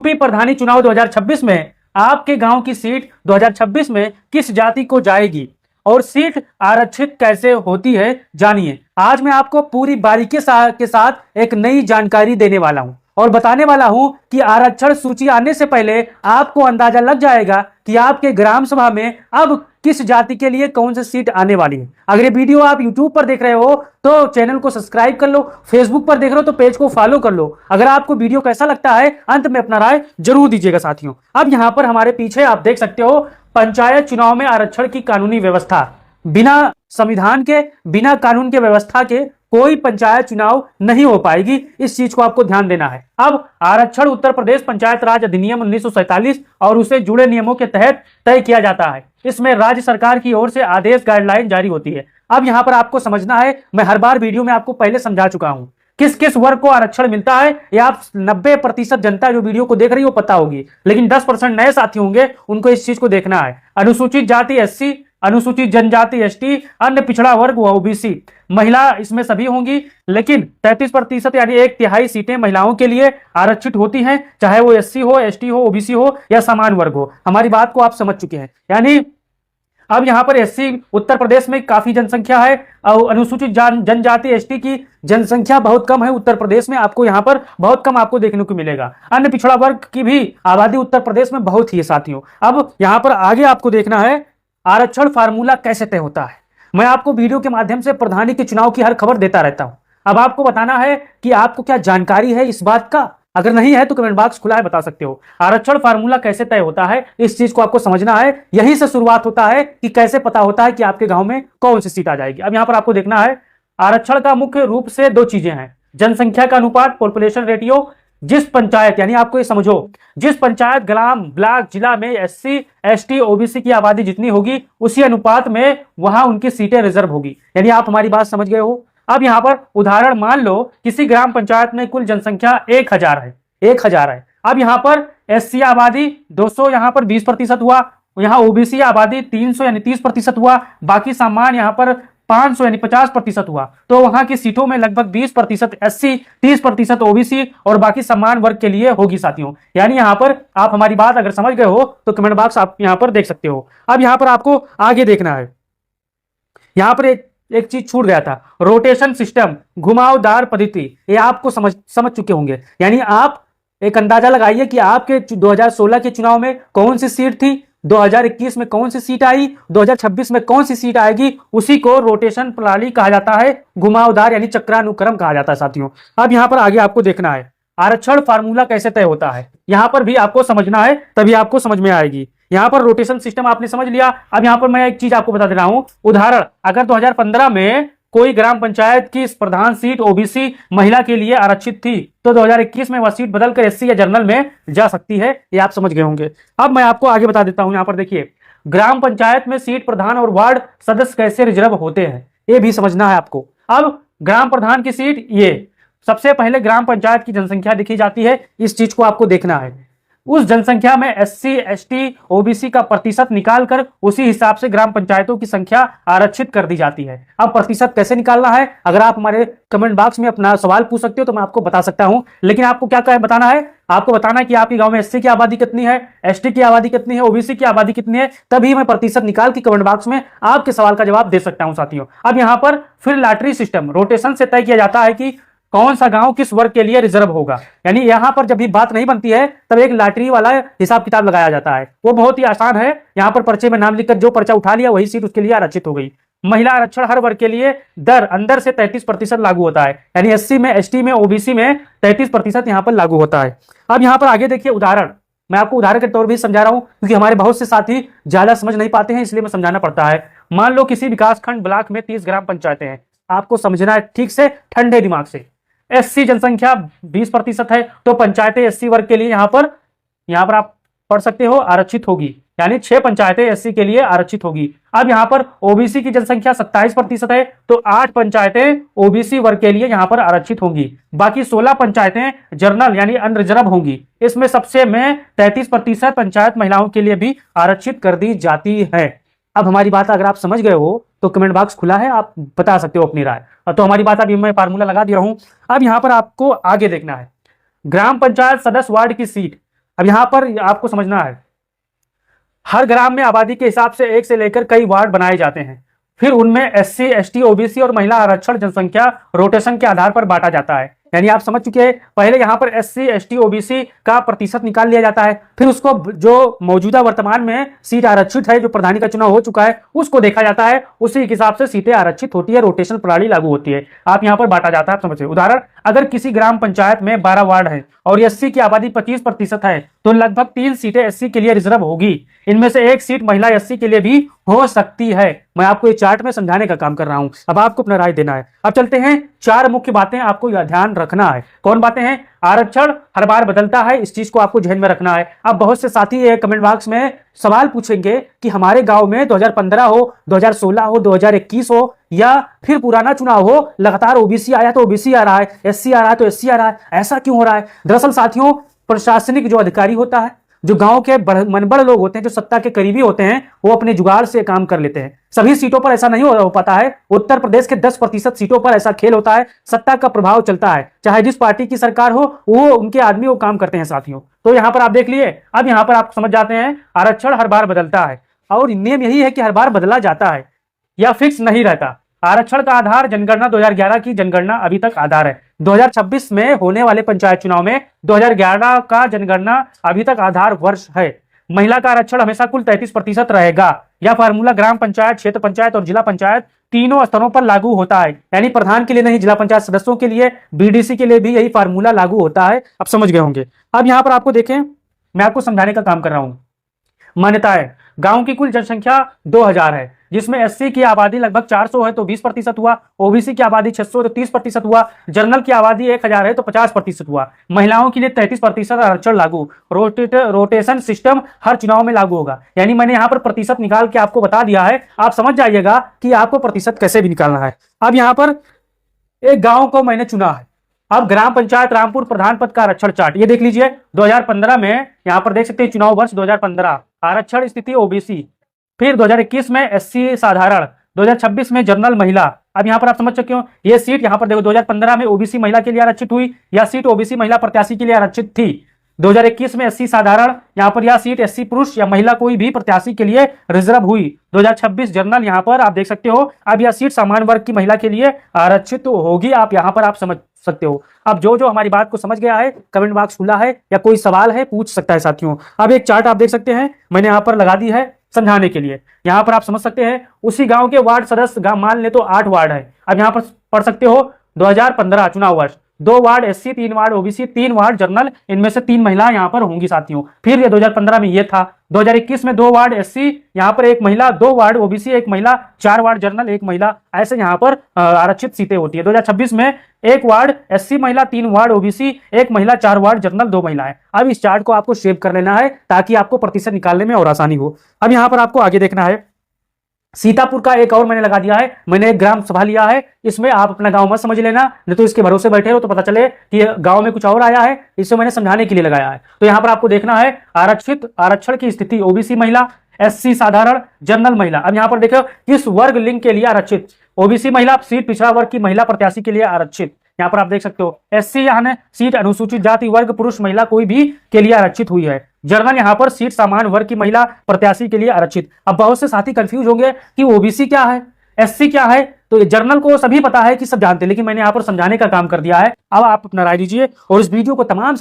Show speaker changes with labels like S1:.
S1: UP प्रधानी चुनाव 2026 में आपके गांव की सीट 2026 में किस जाति को जाएगी और सीट आरक्षित कैसे होती है, जानिए। आज मैं आपको पूरी बारीकी के साथ एक नई जानकारी देने वाला हूं और बताने वाला हूं कि आरक्षण सूची आने से पहले आपको अंदाजा लग जाएगा कि आपके ग्राम सभा में अब किस जाति के लिए कौन सी सीट आने वाली है। अगर ये वीडियो आप YouTube पर देख रहे हो तो चैनल को सब्सक्राइब कर लो, फेसबुक पर देख रहे हो तो पेज को फॉलो कर लो। अगर आपको वीडियो कैसा लगता है अंत में अपना राय जरूर दीजिएगा साथियों। अब यहाँ पर हमारे पीछे आप देख सकते हो पंचायत चुनाव में आरक्षण की कानूनी व्यवस्था। बिना संविधान के, बिना कानून के व्यवस्था के कोई पंचायत चुनाव नहीं हो पाएगी, इस चीज को आपको ध्यान देना है। अब आरक्षण उत्तर प्रदेश पंचायत राज अधिनियम 1947 और उससे जुड़े नियमों के तहत तय किया जाता है। इसमें राज्य सरकार की ओर से आदेश गाइडलाइन जारी होती है। अब यहाँ पर आपको समझना है, मैं हर बार वीडियो में आपको पहले समझा चुका हूं किस किस वर्ग को आरक्षण मिलता है। या आप 90% जनता जो वीडियो को देख रही हो पता होगी, लेकिन 10% नए साथी होंगे, उनको इस चीज को देखना है। अनुसूचित जाति SC, अनुसूचित जनजाति ST, अन्य पिछड़ा वर्ग व OBC, महिला इसमें सभी होंगी, लेकिन 33% यानी 1/3 सीटें महिलाओं के लिए आरक्षित होती हैं, चाहे वो SC हो, ST हो, OBC हो या समान वर्ग हो। हमारी बात को आप समझ चुके हैं। यानी अब यहाँ पर SC उत्तर प्रदेश में काफी जनसंख्या है और अनुसूचित जनजाति ST की जनसंख्या बहुत कम है उत्तर प्रदेश में, आपको यहाँ पर बहुत कम आपको देखने को मिलेगा। अन्य पिछड़ा वर्ग की भी आबादी उत्तर प्रदेश में बहुत ही है साथियों। अब यहाँ पर आगे आपको देखना है आरक्षण फार्मूला कैसे तय होता है। मैं आपको वीडियो के माध्यम से प्रधानी के चुनाव की हर खबर देता रहता हूं। अब आपको बताना है कि आपको क्या जानकारी है इस बात का। अगर नहीं है तो कमेंट बॉक्स खुला है, बता सकते हो। आरक्षण फार्मूला कैसे तय होता है, इस चीज को आपको समझना है। यहीं से शुरुआत होता है कि कैसे पता होता है कि आपके गांव में कौन सी सीट आ जाएगी। अब यहाँ पर आपको देखना है आरक्षण का मुख्य रूप से 2 चीजें हैं, जनसंख्या का अनुपात, पॉपुलेशन रेटियो। जिस पंचायत, यानी आपको ये समझो, जिस पंचायत, ग्राम, ब्लॉक, जिला में SC ST OBC की आबादी जितनी होगी उसी अनुपात में वहां उनकी सीटें रिजर्व होगी। यानी आप हमारी बात समझ गए हो। अब यहाँ पर उदाहरण मान लो किसी ग्राम पंचायत में कुल जनसंख्या 1000 है, 1000 है। अब यहाँ पर SC आबादी 200, यहाँ पर 20% हुआ, यहाँ OBC आबादी 300 यानी 30% हुआ, बाकी सामान यहाँ पर 500 यानी 50% हुआ। तो वहां की सीटों में लगभग 20% SC, 30% OBC और बाकी समान वर्ग के लिए होगी साथियों। यानी यहाँ पर आप हमारी बात अगर समझ गए हो तो कमेंट बॉक्स आप यहाँ पर देख सकते हो। अब यहाँ पर आपको आगे देखना है, यहाँ पर एक चीज छूट गया था, रोटेशन सिस्टम, घुमावदार पद्धति। ये आपको समझ चुके होंगे। यानी आप एक अंदाजा लगाइए कि आपके 2016 के चुनाव में कौन सी सीट थी, 2021 में कौन सी सीट आई, 2026 में कौन सी सीट आएगी। उसी को रोटेशन प्रणाली कहा जाता है, घुमावदार यानी चक्रानुक्रम कहा जाता है साथियों। अब यहाँ पर आगे आपको देखना है आरक्षण फार्मूला कैसे तय होता है। यहाँ पर भी आपको समझना है, तभी आपको समझ में आएगी। यहाँ पर रोटेशन सिस्टम आपने समझ लिया। अब यहाँ पर मैं एक चीज आपको बता दे रहा हूं, उदाहरण, अगर 2015 में कोई ग्राम पंचायत की प्रधान सीट OBC महिला के लिए आरक्षित थी तो 2021 में वह सीट बदलकर SC या जनरल में जा सकती है। ये आप समझ गए होंगे। अब मैं आपको आगे बता देता हूं, यहाँ पर देखिए ग्राम पंचायत में सीट प्रधान और वार्ड सदस्य कैसे रिजर्व होते हैं, ये भी समझना है आपको। अब ग्राम प्रधान की सीट, ये सबसे पहले ग्राम पंचायत की जनसंख्या लिखी जाती है, इस चीज को आपको देखना है। उस जनसंख्या में SC ST OBC का प्रतिशत निकालकर उसी हिसाब से ग्राम पंचायतों की संख्या आरक्षित कर दी जाती है। अब प्रतिशत कैसे निकालना है, अगर आप हमारे कमेंट बॉक्स में अपना सवाल पूछ सकते हो तो मैं आपको बता सकता हूं, लेकिन आपको क्या बताना है, आपको बताना है कि आपके गांव में SC की आबादी कितनी है, ST की आबादी कितनी है, OBC की आबादी कितनी है, तभी मैं प्रतिशत निकाल के कमेंट बॉक्स में आपके सवाल का जवाब दे सकता हूं साथियों। अब यहाँ पर फिर लॉटरी सिस्टम, रोटेशन से तय किया जाता है कि कौन सा गांव किस वर्ग के लिए रिजर्व होगा। यानी यहां पर जब भी बात नहीं बनती है तब एक लॉटरी वाला हिसाब किताब लगाया जाता है। वो बहुत ही आसान है, यहां पर पर्चे में नाम लिखकर जो पर्चा उठा लिया वही सीट उसके लिए आरक्षित हो गई। महिला आरक्षण हर वर्ग के लिए दर अंदर से 33% लागू होता है। यानी SC में, ST में, OBC में 33% यहाँ पर लागू होता है। अब यहाँ पर आगे देखिए उदाहरण, मैं आपको उदाहरण के तौर पर समझा रहा हूं क्योंकि हमारे बहुत से साथी ज्यादा समझ नहीं पाते हैं, इसलिए मैं समझाना पड़ता है। मान लो किसी विकासखंड ब्लॉक में 30 ग्राम पंचायतें हैं, आपको समझना है ठीक से, ठंडे दिमाग से। SC जनसंख्या 20% है तो पंचायतें SC वर्ग के लिए यहाँ पर आप पढ़ सकते हो आरक्षित होगी। यानी 6 पंचायतें SC के लिए आरक्षित होगी। अब यहाँ पर OBC की जनसंख्या 27% है तो 8 पंचायतें OBC वर्ग के लिए यहाँ पर आरक्षित होंगी। बाकी 16 पंचायतें जनरल यानी अनरिजर्व होंगी। इसमें सबसे में 33% पंचायत महिलाओं के लिए भी आरक्षित कर दी जाती है। अब हमारी बात अगर आप समझ गए हो तो कमेंट बॉक्स खुला है, आप बता सकते हो अपनी राय। तो हमारी बात अभी मैं फार्मूला लगा दिया हूं। अब यहां पर आपको आगे देखना है ग्राम पंचायत सदस्य वार्ड की सीट। अब यहाँ पर आपको समझना है, हर ग्राम में आबादी के हिसाब से एक से लेकर कई वार्ड बनाए जाते हैं। फिर उनमें एससी, एसटी, ओबीसी और महिला आरक्षण जनसंख्या रोटेशन के आधार पर बांटा जाता है। यानी आप समझ चुके हैं, पहले यहाँ पर एससी, एसटी, ओबीसी का प्रतिशत निकाल लिया जाता है, फिर उसको जो मौजूदा वर्तमान में सीट आरक्षित है, जो प्रधानी का चुनाव हो चुका है, उसको देखा जाता है, उसी के हिसाब से सीटें आरक्षित होती है, रोटेशन प्रणाली लागू होती है। आप यहाँ पर बांटा जाता है, आप समझिए। उदाहरण, अगर किसी ग्राम पंचायत में 12 वार्ड है और एससी की आबादी 25% है, तो लगभग 3 सीटें एससी के लिए रिजर्व होगी। इनमें से 1 सीट महिला एससी के लिए भी हो सकती है। मैं आपको ये चार्ट में समझाने का काम कर रहा हूं, अब आपको अपना राय देना है। अब चलते हैं, 4 मुख्य बातें आपको ध्यान रखना है। कौन बातें हैं? आरक्षण हर बार बदलता है, इस चीज को आपको ध्यान में रखना है। अब बहुत से साथी कमेंट बॉक्स में सवाल पूछेंगे कि हमारे गांव में 2015 हो, 2016 हो, 2021 हो, या फिर पुराना चुनाव हो, लगातार ओबीसी आया तो ओबीसी आ रहा है, एससी आ रहा है तो एससी आ रहा है, ऐसा क्यों हो रहा है? दरअसल साथियों, प्रशासनिक जो अधिकारी होता है, जो गांव के मनबड़ लोग होते हैं, जो सत्ता के करीबी होते हैं, वो अपने जुगाड़ से काम कर लेते हैं। सभी सीटों पर ऐसा नहीं हो पाता है। उत्तर प्रदेश के 10% सीटों पर ऐसा खेल होता है, सत्ता का प्रभाव चलता है, चाहे जिस पार्टी की सरकार हो, वो उनके आदमी वो काम करते हैं साथियों। तो यहां पर आप देख लिए। अब यहां पर आप समझ जाते हैं, आरक्षण हर बार बदलता है और नियम यही है कि हर बार बदला जाता है या फिक्स नहीं रहता। आरक्षण का आधार जनगणना 2011 की जनगणना अभी तक आधार है। 2026 में होने वाले पंचायत चुनाव में 2011 का जनगणना अभी तक आधार वर्ष है। महिला का आरक्षण हमेशा कुल 33% रहेगा। यह फार्मूला ग्राम पंचायत, क्षेत्र पंचायत और जिला पंचायत तीनों स्तरों पर लागू होता है। यानी प्रधान के लिए नहीं, जिला पंचायत सदस्यों के लिए, बीडीसी के लिए भी यही फार्मूला लागू होता है। अब समझ गए होंगे। अब यहां पर आपको देखें, मैं आपको समझाने का काम कर रहा हूं। मान्यताएं, गांव की कुल जनसंख्या 2000 है, जिसमें एससी की आबादी लगभग 400 है तो 20% हुआ, ओबीसी की आबादी 600 तो 30% हुआ, जनरल की आबादी 1000 है तो 50% हुआ। महिलाओं के लिए 33% आरक्षण लागू। रोटेशन सिस्टम हर चुनाव में लागू होगा। यानी मैंने यहां पर प्रतिशत निकाल के आपको बता दिया है, आप समझ जाइएगा कि आपको प्रतिशत कैसे भी निकालना है। अब यहां पर एक गांव को मैंने चुना है। अब ग्राम पंचायत रामपुर प्रधान पद का आरक्षण चार्ट ये देख लीजिए। 2015 में यहां पर देख सकते हैं, चुनाव वर्ष 2015, आरक्षण स्थिति ओबीसी। फिर 2021 में एससी साधारण, 2026 में जनरल महिला। अब यहां पर आप समझ सकते हो, ये सीट यहां पर देखो, 2015 में ओबीसी महिला के लिए आरक्षित हुई, यह सीट ओबीसी महिला प्रत्याशी के लिए आरक्षित थी। 2021 में एससी साधारण, यहां पर यह सीट एससी पुरुष या महिला कोई भी प्रत्याशी के लिए रिजर्व हुई। 2026 जनरल, यहां पर आप देख सकते हो, अब यह सीट सामान्य वर्ग की महिला के लिए आरक्षित होगी। आप यहां पर आप समझ सकते हो। अब जो हमारी बात को समझ गया है, कमेंट बॉक्स खुला है, या कोई सवाल है पूछ सकता है साथियों। अब एक चार्ट आप देख सकते हैं, मैंने यहां पर लगा दी है समझाने के लिए। यहां पर आप समझ सकते हैं, उसी गांव के वार्ड सदस्य, मान ले तो 8 वार्ड है। अब यहां पर पढ़ सकते हो 2015 चुनाव वर्ष, 2 ward SC, 3 ward OBC, 3 ward general, इनमें से 3 महिला यहां पर होंगी साथियों। फिर ये 2015 में ये था। 2021 में 2 वार्ड एससी, यहां पर 1 महिला, 2 वार्ड ओबीसी, 1 महिला, 4 वार्ड जनरल, 1 महिला, ऐसे यहां पर आरक्षित सीटें होती है। 2026 में 1 वार्ड एससी महिला, 3 वार्ड ओबीसी, 1 महिला, 4 वार्ड जनरल, 2 महिलाएं। अब इस चार्ट को आपको सेव कर लेना है ताकि आपको प्रतिशत निकालने में और आसानी हो। अब यहां पर आपको आगे देखना है, सीतापुर का एक और मैंने लगा दिया है, मैंने एक ग्राम सभा लिया है। इसमें आप अपना गांव मत समझ लेना, नहीं तो इसके भरोसे बैठे हो तो पता चले कि गांव में कुछ और आया है। इसे मैंने समझाने के लिए लगाया है। तो यहां पर आपको देखना है आरक्षण की स्थिति, ओबीसी महिला, एससी साधारण, जनरल महिला। अब यहां पर देखो किस वर्ग लिंग के लिए आरक्षित। ओबीसी महिला सीट पिछड़ा वर्ग की महिला प्रत्याशी के लिए आरक्षित। यहाँ पर आप देख सकते हो एससी यानी सीट अनुसूचित जाति वर्ग पुरुष महिला कोई भी के लिए आरक्षित हुई है। जनरल यहाँ पर सीट सामान्य वर्ग की महिला प्रत्याशी के लिए आरक्षित। अब बहुत से साथी कंफ्यूज होंगे कि ओबीसी क्या है, एससी क्या है। तो जनरल को सभी पता है कि सब जानते हैं, लेकिन मैंने यहाँ पर समझाने का काम कर दिया है। अब आप अपना राय दीजिए और इस वीडियो को तमाम